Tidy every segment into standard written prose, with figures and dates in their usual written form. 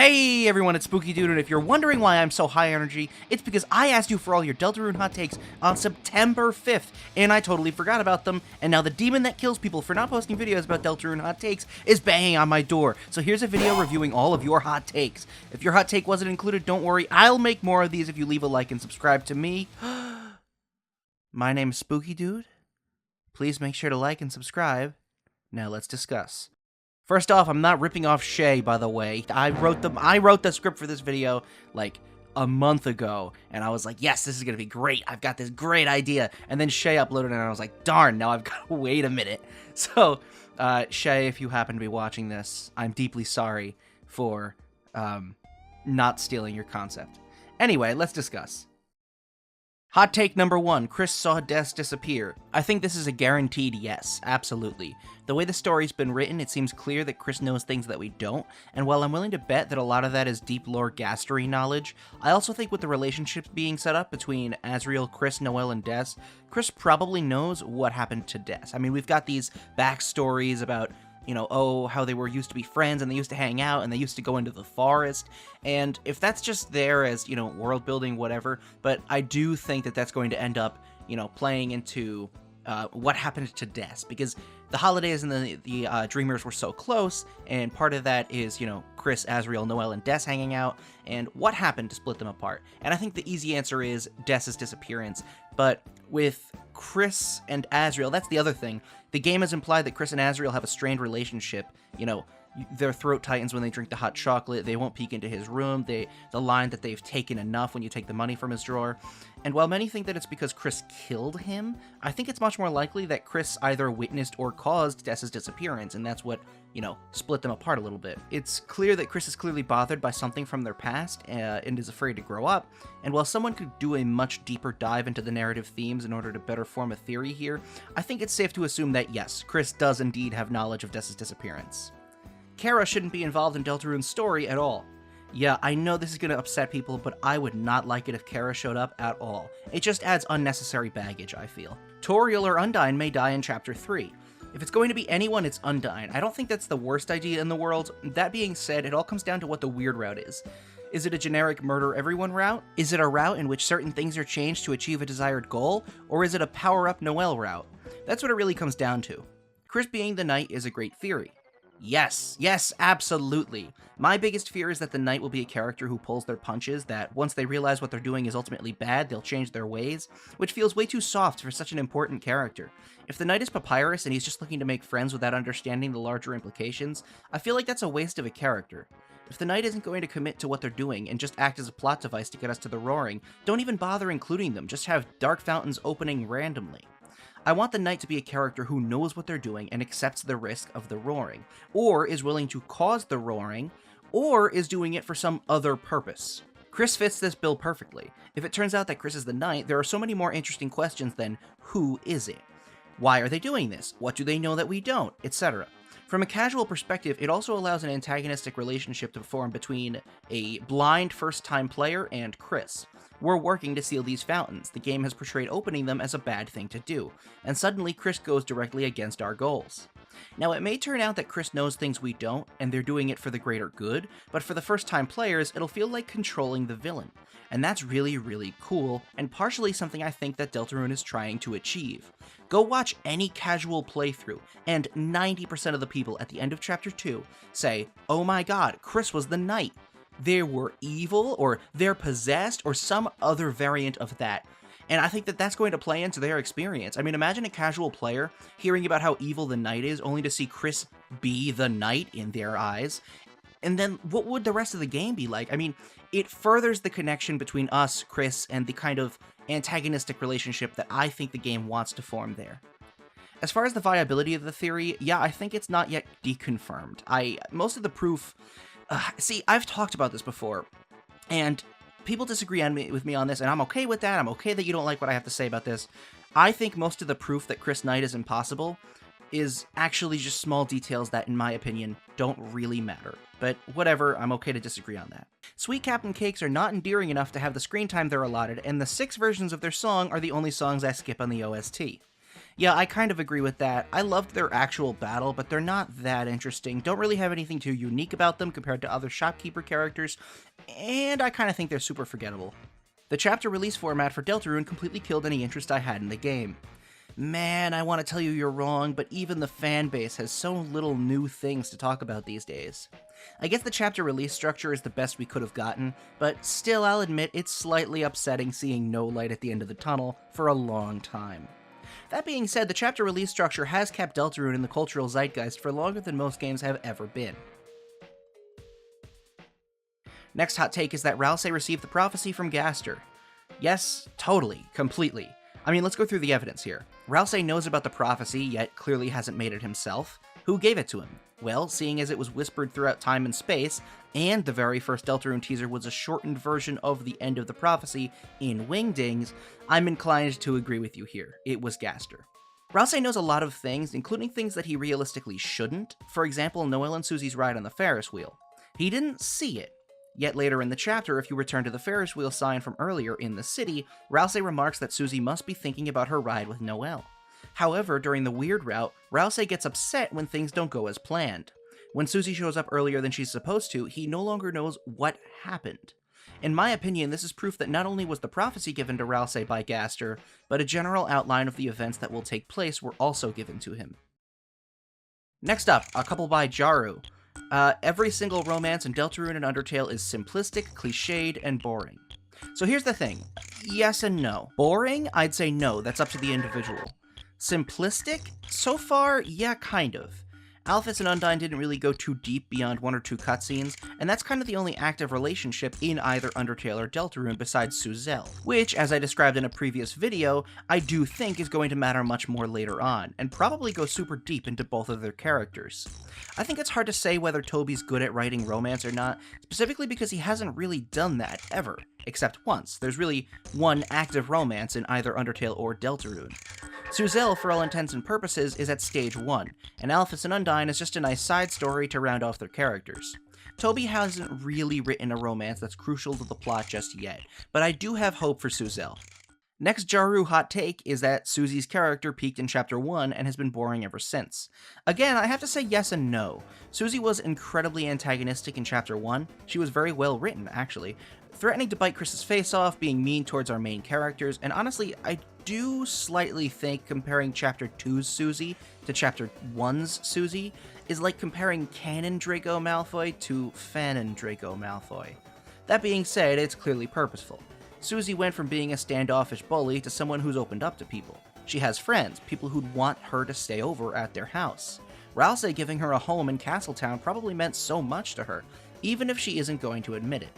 Hey everyone, it's Spookydood, and if you're wondering why I'm so high energy, it's because I asked you for all your Deltarune hot takes on September 5th, and I totally forgot about them, and now the demon that kills people for not posting videos about Deltarune hot takes is banging on my door. So here's a video reviewing all of your hot takes. If your hot take wasn't included, don't worry, I'll make more of these if you leave a like and subscribe to me. My name is Spookydood. Please make sure to like and subscribe. Now let's discuss. First off, I'm not ripping off Shay, by the way. I wrote the script for this video, like, a month ago, and I was like, yes, this is gonna be great. I've got this great idea. And then Shay uploaded it, and I was like, darn, now I've got to wait a minute. So, Shay, if you happen to be watching this, I'm deeply sorry for not stealing your concept. Anyway, let's discuss. Hot take number 1, Kris saw Des disappear. I think this is a guaranteed yes, absolutely. The way the story's been written, it seems clear that Kris knows things that we don't, and while I'm willing to bet that a lot of that is deep lore Gastery knowledge, I also think with the relationships being set up between Asriel, Kris, Noelle, and Des, Kris probably knows what happened to Des. I mean, we've got these backstories about, you know, oh, how they were used to be friends, and they used to hang out, and they used to go into the forest, and if that's just there as, you know, world building, whatever, but I do think that that's going to end up, you know, playing into what happened to Des, because the holidays and the Dreamers were so close, and part of that is, you know, Kris, Asriel, Noelle, and Des hanging out, and what happened to split them apart? And I think the easy answer is Des' disappearance, but with Kris and Asriel, that's the other thing. The game has implied that Kris and Asriel have a strained relationship. You know, their throat tightens when they drink the hot chocolate, they won't peek into his room, the line that they've taken enough when you take the money from his drawer. And while many think that it's because Kris killed him, I think it's much more likely that Kris either witnessed or caused Des' disappearance, and that's what, you know, split them apart a little bit. It's clear that Kris is clearly bothered by something from their past, and is afraid to grow up, and while someone could do a much deeper dive into the narrative themes in order to better form a theory here, I think it's safe to assume that yes, Kris does indeed have knowledge of Des' disappearance. Chara shouldn't be involved in Deltarune's story at all. Yeah, I know this is going to upset people, but I would not like it if Chara showed up at all. It just adds unnecessary baggage, I feel. Toriel or Undyne may die in Chapter 3. If it's going to be anyone, it's Undyne. I don't think that's the worst idea in the world. That being said, it all comes down to what the weird route is. Is it a generic murder everyone route? Is it a route in which certain things are changed to achieve a desired goal? Or is it a power-up Noelle route? That's what it really comes down to. Kris being the knight is a great theory. Yes, absolutely. My biggest fear is that the knight will be a character who pulls their punches, that once they realize what they're doing is ultimately bad, they'll change their ways, which feels way too soft for such an important character. If the knight is Papyrus and he's just looking to make friends without understanding the larger implications, I feel like that's a waste of a character. If the knight isn't going to commit to what they're doing and just act as a plot device to get us to the Roaring, don't even bother including them, just have dark fountains opening randomly. I want the knight to be a character who knows what they're doing and accepts the risk of the Roaring, or is willing to cause the Roaring, or is doing it for some other purpose. Kris fits this bill perfectly. If it turns out that Kris is the knight, there are so many more interesting questions than who is it? Why are they doing this? What do they know that we don't? Etc. From a casual perspective, it also allows an antagonistic relationship to form between a blind first-time player and Kris. We're working to seal these fountains. The game has portrayed opening them as a bad thing to do, and suddenly Kris goes directly against our goals. Now, it may turn out that Kris knows things we don't, and they're doing it for the greater good, but for the first-time players, it'll feel like controlling the villain. And that's really, really cool, and partially something I think that Deltarune is trying to achieve. Go watch any casual playthrough, and 90% of the people at the end of Chapter 2 say, oh my god, Kris was the knight. They were evil, or they're possessed, or some other variant of that. And I think that that's going to play into their experience. I mean, imagine a casual player hearing about how evil the knight is, only to see Kris be the knight in their eyes. And then what would the rest of the game be like? I mean, it furthers the connection between us, Kris, and the kind of antagonistic relationship that I think the game wants to form there. As far as the viability of the theory, yeah, I think it's not yet deconfirmed. Most of the proof... see, I've talked about this before, and people disagree with me on this, and I'm okay with that. I'm okay that you don't like what I have to say about this. I think most of the proof that Kris Knight is impossible is actually just small details that, in my opinion, don't really matter. But whatever, I'm okay to disagree on that. Sweet Captain Cakes are not endearing enough to have the screen time they're allotted, and the 6 versions of their song are the only songs I skip on the OST. Yeah, I kind of agree with that. I loved their actual battle, but they're not that interesting. Don't really have anything too unique about them compared to other shopkeeper characters, and I kind of think they're super forgettable. The chapter release format for Deltarune completely killed any interest I had in the game. Man, I want to tell you you're wrong, but even the fan base has so little new things to talk about these days. I guess the chapter release structure is the best we could have gotten, but still I'll admit it's slightly upsetting seeing no light at the end of the tunnel for a long time. That being said, the chapter release structure has kept Deltarune in the cultural zeitgeist for longer than most games have ever been. Next hot take is that Ralsei received the prophecy from Gaster. Yes, totally, completely. I mean, let's go through the evidence here. Ralsei knows about the prophecy, yet clearly hasn't made it himself. Who gave it to him? Well, seeing as it was whispered throughout time and space, and the very first Deltarune teaser was a shortened version of the end of the prophecy in Wingdings, I'm inclined to agree with you here. It was Gaster. Ralsei knows a lot of things, including things that he realistically shouldn't. For example, Noelle and Susie's ride on the Ferris wheel. He didn't see it. Yet later in the chapter, if you return to the Ferris wheel sign from earlier in the city, Ralsei remarks that Susie must be thinking about her ride with Noelle. However, during the weird route, Ralsei gets upset when things don't go as planned. When Susie shows up earlier than she's supposed to, he no longer knows what happened. In my opinion, this is proof that not only was the prophecy given to Ralsei by Gaster, but a general outline of the events that will take place were also given to him. Next up, a couple by Jaru. Every single romance in Deltarune and Undertale is simplistic, cliched, and boring. So here's the thing. Yes and no. Boring? I'd say no, that's up to the individual. Simplistic? So far, yeah, kind of. Alphys and Undyne didn't really go too deep beyond one or two cutscenes, and that's kind of the only active relationship in either Undertale or Deltarune besides Suzel, which, as I described in a previous video, I do think is going to matter much more later on, and probably go super deep into both of their characters. I think it's hard to say whether Toby's good at writing romance or not, specifically because he hasn't really done that, ever. Except once. There's really one active romance in either Undertale or Deltarune. Suzel, for all intents and purposes, is at stage 1, and Alphys and Undyne is just a nice side story to round off their characters. Toby hasn't really written a romance that's crucial to the plot just yet, but I do have hope for Suzel. Next Jaru hot take is that Susie's character peaked in Chapter 1 and has been boring ever since. Again, I have to say yes and no. Susie was incredibly antagonistic in Chapter 1. She was very well written, actually, threatening to bite Kris's face off, being mean towards our main characters, and honestly, I do slightly think comparing Chapter 2's Susie to Chapter 1's Susie is like comparing Canon Draco Malfoy to Fanon Draco Malfoy. That being said, it's clearly purposeful. Susie went from being a standoffish bully to someone who's opened up to people. She has friends, people who'd want her to stay over at their house. Ralsei giving her a home in Castletown probably meant so much to her, even if she isn't going to admit it.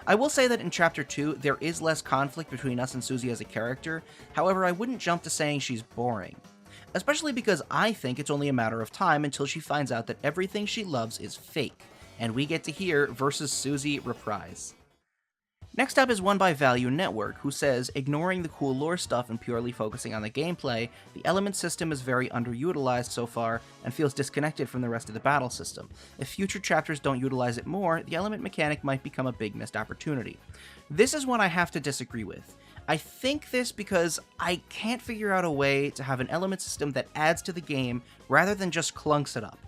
I will say that in Chapter 2, there is less conflict between us and Susie as a character, however I wouldn't jump to saying she's boring. Especially because I think it's only a matter of time until she finds out that everything she loves is fake, and we get to hear Versus Susie reprise. Next up is one by Value Network, who says, ignoring the cool lore stuff and purely focusing on the gameplay, the element system is very underutilized so far and feels disconnected from the rest of the battle system. If future chapters don't utilize it more, the element mechanic might become a big missed opportunity. This is one I have to disagree with. I think this because I can't figure out a way to have an element system that adds to the game rather than just clunks it up.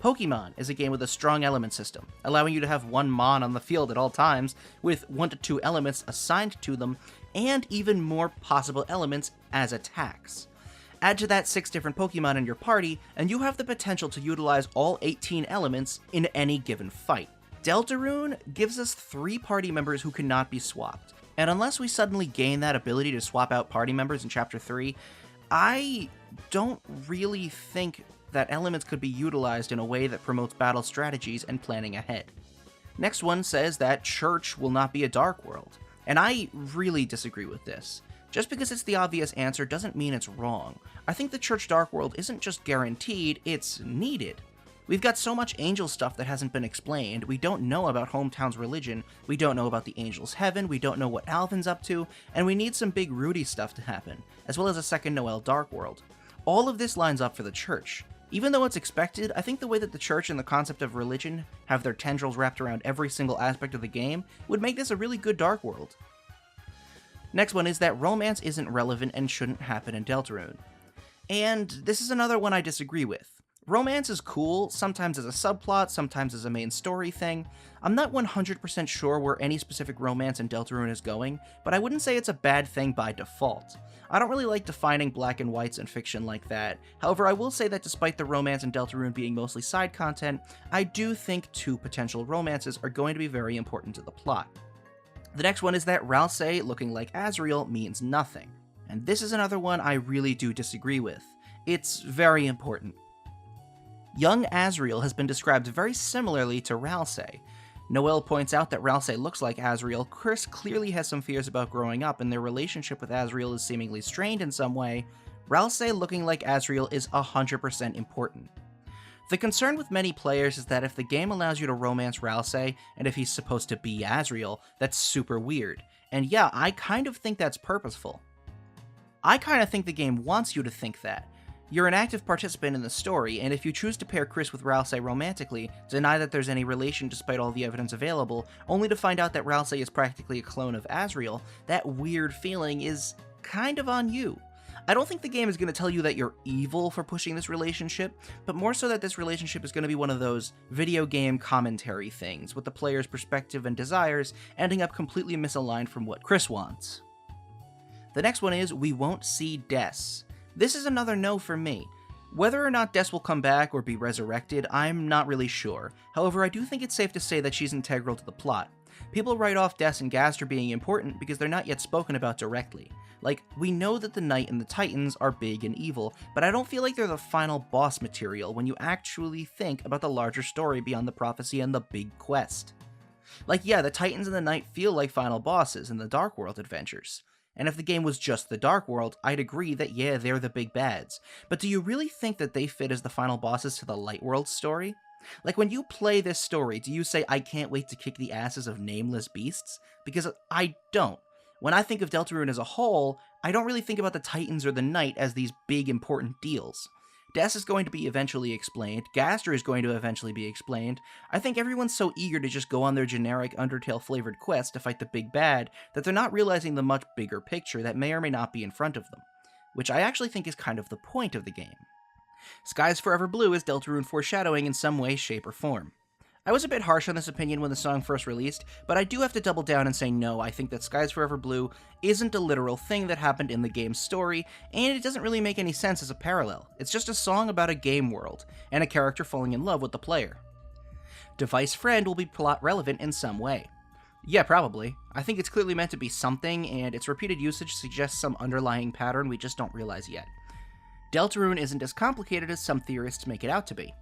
Pokemon is a game with a strong element system, allowing you to have one Mon on the field at all times, with 1 to 2 elements assigned to them, and even more possible elements as attacks. Add to that 6 different Pokemon in your party, and you have the potential to utilize all 18 elements in any given fight. Deltarune gives us 3 party members who cannot be swapped, and unless we suddenly gain that ability to swap out party members in Chapter 3, I don't really think that elements could be utilized in a way that promotes battle strategies and planning ahead. Next one says that Church will not be a Dark World, and I really disagree with this. Just because it's the obvious answer doesn't mean it's wrong. I think the Church Dark World isn't just guaranteed, it's needed. We've got so much angel stuff that hasn't been explained, we don't know about Hometown's religion, we don't know about the Angel's Heaven, we don't know what Alvin's up to, and we need some big Rudy stuff to happen, as well as a second Noelle Dark World. All of this lines up for the Church. Even though it's expected, I think the way that the Church and the concept of religion have their tendrils wrapped around every single aspect of the game would make this a really good Dark World. Next one is that romance isn't relevant and shouldn't happen in Deltarune. And this is another one I disagree with. Romance is cool, sometimes as a subplot, sometimes as a main story thing. I'm not 100% sure where any specific romance in Deltarune is going, but I wouldn't say it's a bad thing by default. I don't really like defining black and whites in fiction like that. However, I will say that despite the romance in Deltarune being mostly side content, I do think 2 potential romances are going to be very important to the plot. The next one is that Ralsei looking like Asriel means nothing. And this is another one I really do disagree with. It's very important. Young Asriel has been described very similarly to Ralsei. Noelle points out that Ralsei looks like Asriel. Kris clearly has some fears about growing up, and their relationship with Asriel is seemingly strained in some way. Ralsei looking like Asriel is 100% important. The concern with many players is that if the game allows you to romance Ralsei, and if he's supposed to be Asriel, that's super weird. And yeah, I kind of think that's purposeful. I kind of think the game wants you to think that. You're an active participant in the story, and if you choose to pair Kris with Ralsei romantically, deny that there's any relation despite all the evidence available, only to find out that Ralsei is practically a clone of Asriel, that weird feeling is kind of on you. I don't think the game is going to tell you that you're evil for pushing this relationship, but more so that this relationship is going to be one of those video game commentary things, with the player's perspective and desires ending up completely misaligned from what Kris wants. The next one is, we won't see Des. This is another no for me. Whether or not Des will come back or be resurrected, I'm not really sure. However, I do think it's safe to say that she's integral to the plot. People write off Des and Gaster being important because they're not yet spoken about directly. Like, we know that the Knight and the Titans are big and evil, but I don't feel like they're the final boss material when you actually think about the larger story beyond the prophecy and the big quest. Like, yeah, the Titans and the Knight feel like final bosses in the Dark World adventures. And if the game was just the Dark World, I'd agree that yeah, they're the big bads. But do you really think that they fit as the final bosses to the Light World story? Like, when you play this story, do you say, I can't wait to kick the asses of nameless beasts? Because I don't. When I think of Deltarune as a whole, I don't really think about the Titans or the Knight as these big important deals. Des is going to be eventually explained, Gaster is going to eventually be explained. I think everyone's so eager to just go on their generic Undertale-flavored quest to fight the big bad that they're not realizing the much bigger picture that may or may not be in front of them, which I actually think is kind of the point of the game. Skies Forever Blue is Deltarune foreshadowing in some way, shape, or form. I was a bit harsh on this opinion when the song first released, but I do have to double down and say no, I think that Skies Forever Blue isn't a literal thing that happened in the game's story, and it doesn't really make any sense as a parallel. It's just a song about a game world, and a character falling in love with the player. Device Friend will be plot relevant in some way. Yeah, probably. I think it's clearly meant to be something, and its repeated usage suggests some underlying pattern we just don't realize yet. Deltarune isn't as complicated as some theorists make it out to be.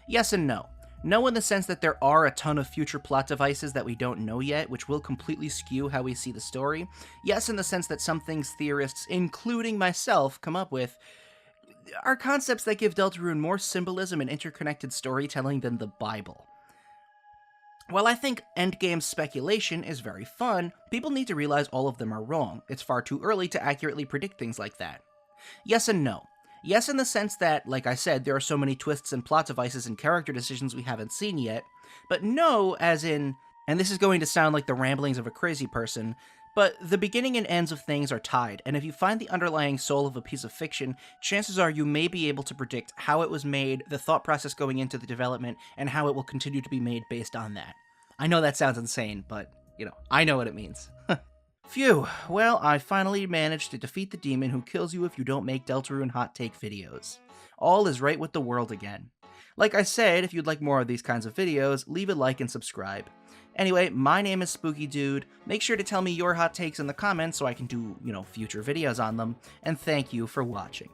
Yes and no. No in the sense that there are a ton of future plot devices that we don't know yet, which will completely skew how we see the story. Yes in the sense that some things theorists, including myself, come up with are concepts that give Deltarune more symbolism and interconnected storytelling than the Bible. While I think endgame speculation is very fun, people need to realize all of them are wrong. It's far too early to accurately predict things like that. Yes and no. Yes in the sense that, like I said, there are so many twists and plot devices and character decisions we haven't seen yet, but no as in, and this is going to sound like the ramblings of a crazy person, but the beginning and ends of things are tied, and if you find the underlying soul of a piece of fiction, chances are you may be able to predict how it was made, the thought process going into the development, and how it will continue to be made based on that. I know that sounds insane, but, I know what it means. Phew, well, I finally managed to defeat the demon who kills you if you don't make Deltarune hot take videos. All is right with the world again. Like I said, if you'd like more of these kinds of videos, leave a like and subscribe. Anyway, my name is Spookydood. Make sure to tell me your hot takes in the comments so I can do, future videos on them, and thank you for watching.